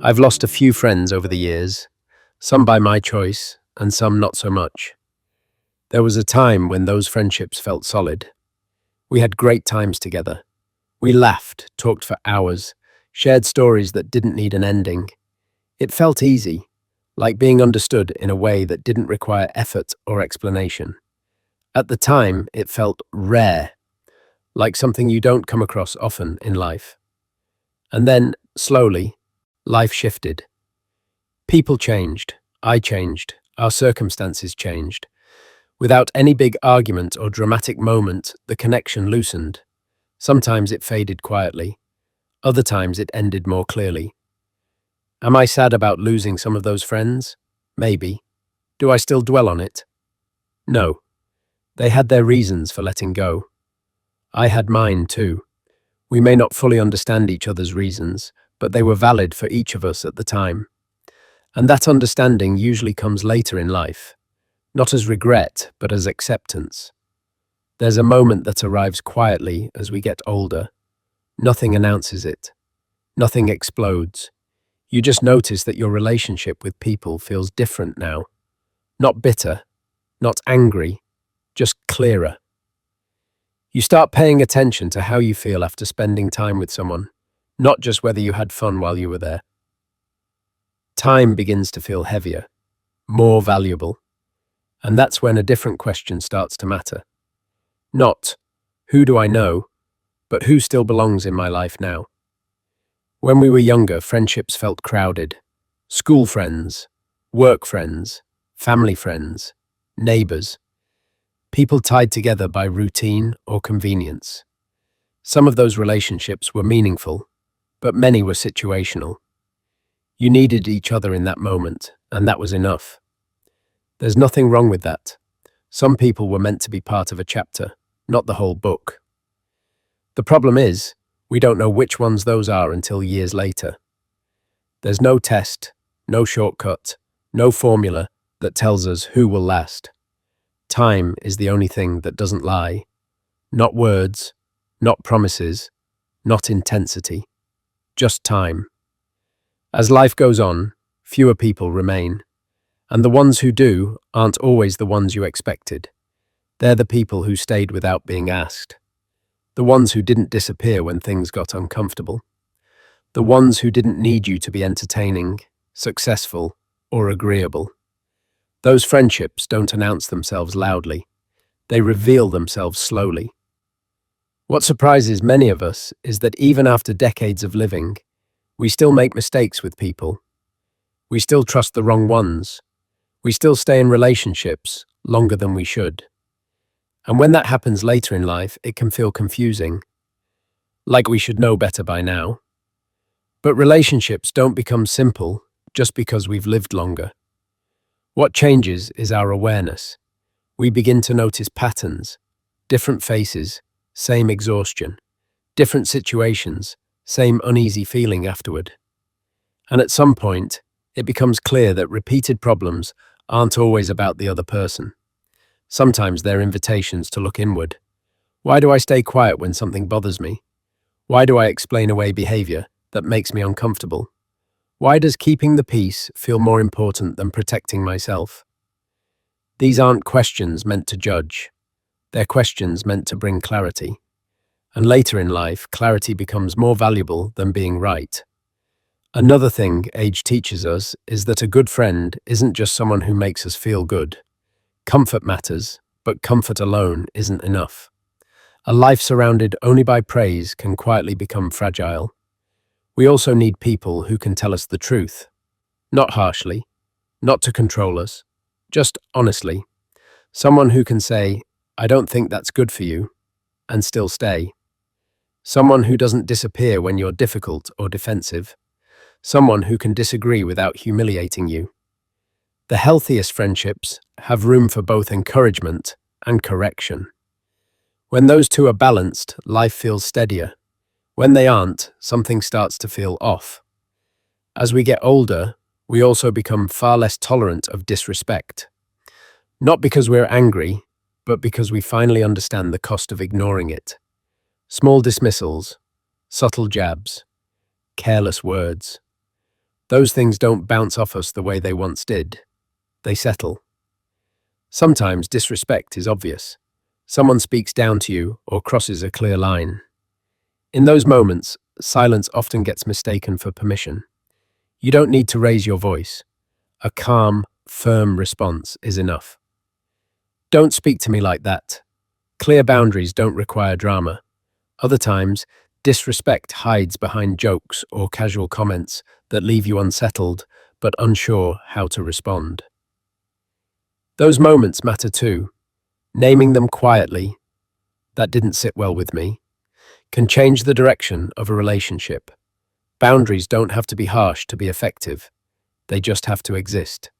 I've lost a few friends over the years, some by my choice and some not so much. There was a time when those friendships felt solid. We had great times together. We laughed, talked for hours, shared stories that didn't need an ending. It felt easy, like being understood in a way that didn't require effort or explanation. At the time, it felt rare, like something you don't come across often in life. And then, slowly, life shifted. People changed, I changed, our circumstances changed. Without any big argument or dramatic moment, the connection loosened. Sometimes it faded quietly, other times it ended more clearly. Am I sad about losing some of those friends? Maybe. Do I still dwell on it? No. They had their reasons for letting go. I had mine too. We may not fully understand each other's reasons, but they were valid for each of us at the time. And that understanding usually comes later in life, not as regret, but as acceptance. There's a moment that arrives quietly as we get older. Nothing announces it. Nothing explodes. You just notice that your relationship with people feels different now. Not bitter, not angry, just clearer. You start paying attention to how you feel after spending time with someone, not just whether you had fun while you were there. Time begins to feel heavier, more valuable. And that's when a different question starts to matter. Not, who do I know, but who still belongs in my life now? When we were younger, friendships felt crowded. School friends, work friends, family friends, neighbors. People tied together by routine or convenience. Some of those relationships were meaningful, but many were situational. You needed each other in that moment, and that was enough. There's nothing wrong with that. Some people were meant to be part of a chapter, not the whole book. The problem is, we don't know which ones those are until years later. There's no test, no shortcut, no formula that tells us who will last. Time is the only thing that doesn't lie. Not words, not promises, not intensity. Just time. As life goes on, fewer people remain. And the ones who do aren't always the ones you expected. They're the people who stayed without being asked. The ones who didn't disappear when things got uncomfortable. The ones who didn't need you to be entertaining, successful, or agreeable. Those friendships don't announce themselves loudly. They reveal themselves slowly. What surprises many of us is that even after decades of living, we still make mistakes with people. We still trust the wrong ones. We still stay in relationships longer than we should. And when that happens later in life, it can feel confusing, like we should know better by now. But relationships don't become simple just because we've lived longer. What changes is our awareness. We begin to notice patterns, different faces, same exhaustion, different situations, same uneasy feeling afterward. And at some point, it becomes clear that repeated problems aren't always about the other person. Sometimes they're invitations to look inward. Why do I stay quiet when something bothers me? Why do I explain away behavior that makes me uncomfortable? Why does keeping the peace feel more important than protecting myself? These aren't questions meant to judge. They're questions meant to bring clarity. And later in life, clarity becomes more valuable than being right. Another thing age teaches us is that a good friend isn't just someone who makes us feel good. Comfort matters, but comfort alone isn't enough. A life surrounded only by praise can quietly become fragile. We also need people who can tell us the truth. Not harshly, not to control us, just honestly. Someone who can say, I don't think that's good for you, and still stay. Someone who doesn't disappear when you're difficult or defensive. Someone who can disagree without humiliating you. The healthiest friendships have room for both encouragement and correction. When those two are balanced, life feels steadier. When they aren't, something starts to feel off. As we get older, we also become far less tolerant of disrespect. Not because we're angry, but because we finally understand the cost of ignoring it. Small dismissals, subtle jabs, careless words. Those things don't bounce off us the way they once did. They settle. Sometimes disrespect is obvious. Someone speaks down to you or crosses a clear line. In those moments, silence often gets mistaken for permission. You don't need to raise your voice. A calm, firm response is enough. Don't speak to me like that. Clear boundaries don't require drama. Other times, disrespect hides behind jokes or casual comments that leave you unsettled but unsure how to respond. Those moments matter too. Naming them quietly, "That didn't sit well with me," can change the direction of a relationship. Boundaries don't have to be harsh to be effective. They just have to exist.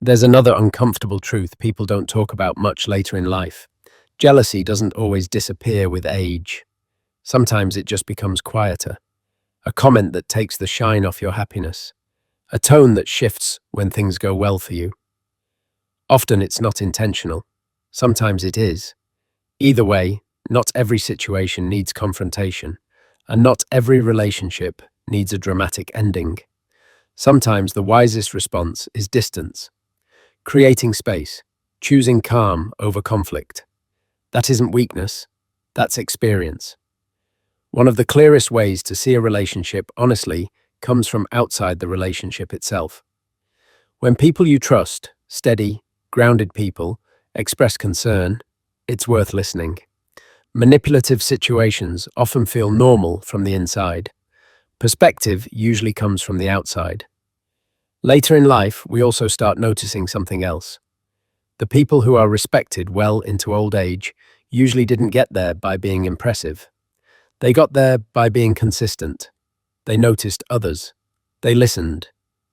There's another uncomfortable truth people don't talk about much later in life. Jealousy doesn't always disappear with age. Sometimes it just becomes quieter. A comment that takes the shine off your happiness. A tone that shifts when things go well for you. Often it's not intentional. Sometimes it is. Either way, not every situation needs confrontation, and not every relationship needs a dramatic ending. Sometimes the wisest response is distance. Creating space, choosing calm over conflict. That isn't weakness, that's experience. One of the clearest ways to see a relationship honestly comes from outside the relationship itself. When people you trust, steady, grounded people, express concern, it's worth listening. Manipulative situations often feel normal from the inside. Perspective usually comes from the outside. Later in life, we also start noticing something else. The people who are respected well into old age usually didn't get there by being impressive. They got there by being consistent. They noticed others. They listened.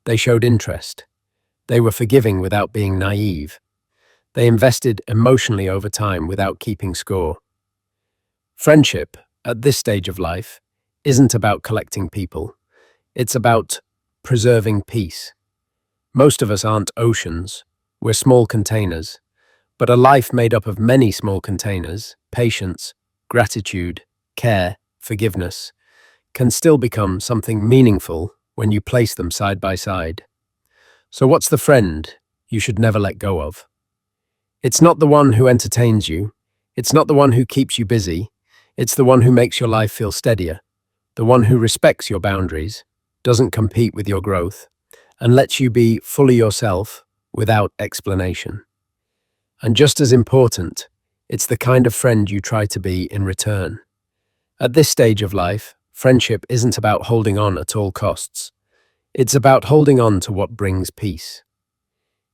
They showed interest. They were forgiving without being naive. They invested emotionally over time without keeping score. Friendship, at this stage of life, isn't about collecting people. It's about preserving peace. Most of us aren't oceans. We're small containers. But a life made up of many small containers, patience, gratitude, care, forgiveness, can still become something meaningful when you place them side by side. So what's the friend you should never let go of? It's not the one who entertains you. It's not the one who keeps you busy. It's the one who makes your life feel steadier. The one who respects your boundaries, doesn't compete with your growth, and lets you be fully yourself without explanation. And just as important, it's the kind of friend you try to be in return. At this stage of life, friendship isn't about holding on at all costs. It's about holding on to what brings peace.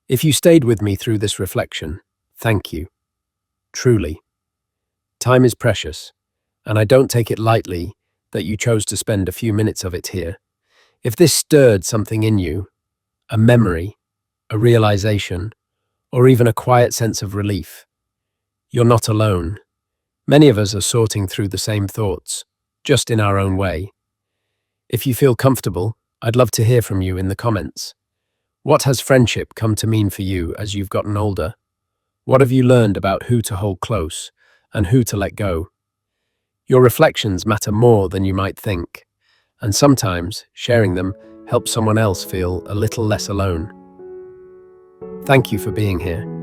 If you stayed with me through this reflection, thank you. Truly. Time is precious, and I don't take it lightly that you chose to spend a few minutes of it here. If this stirred something in you, a memory, a realization, or even a quiet sense of relief, you're not alone. Many of us are sorting through the same thoughts, just in our own way. If you feel comfortable, I'd love to hear from you in the comments. What has friendship come to mean for you as you've gotten older? What have you learned about who to hold close and who to let go? Your reflections matter more than you might think, and sometimes sharing them helps someone else feel a little less alone. Thank you for being here.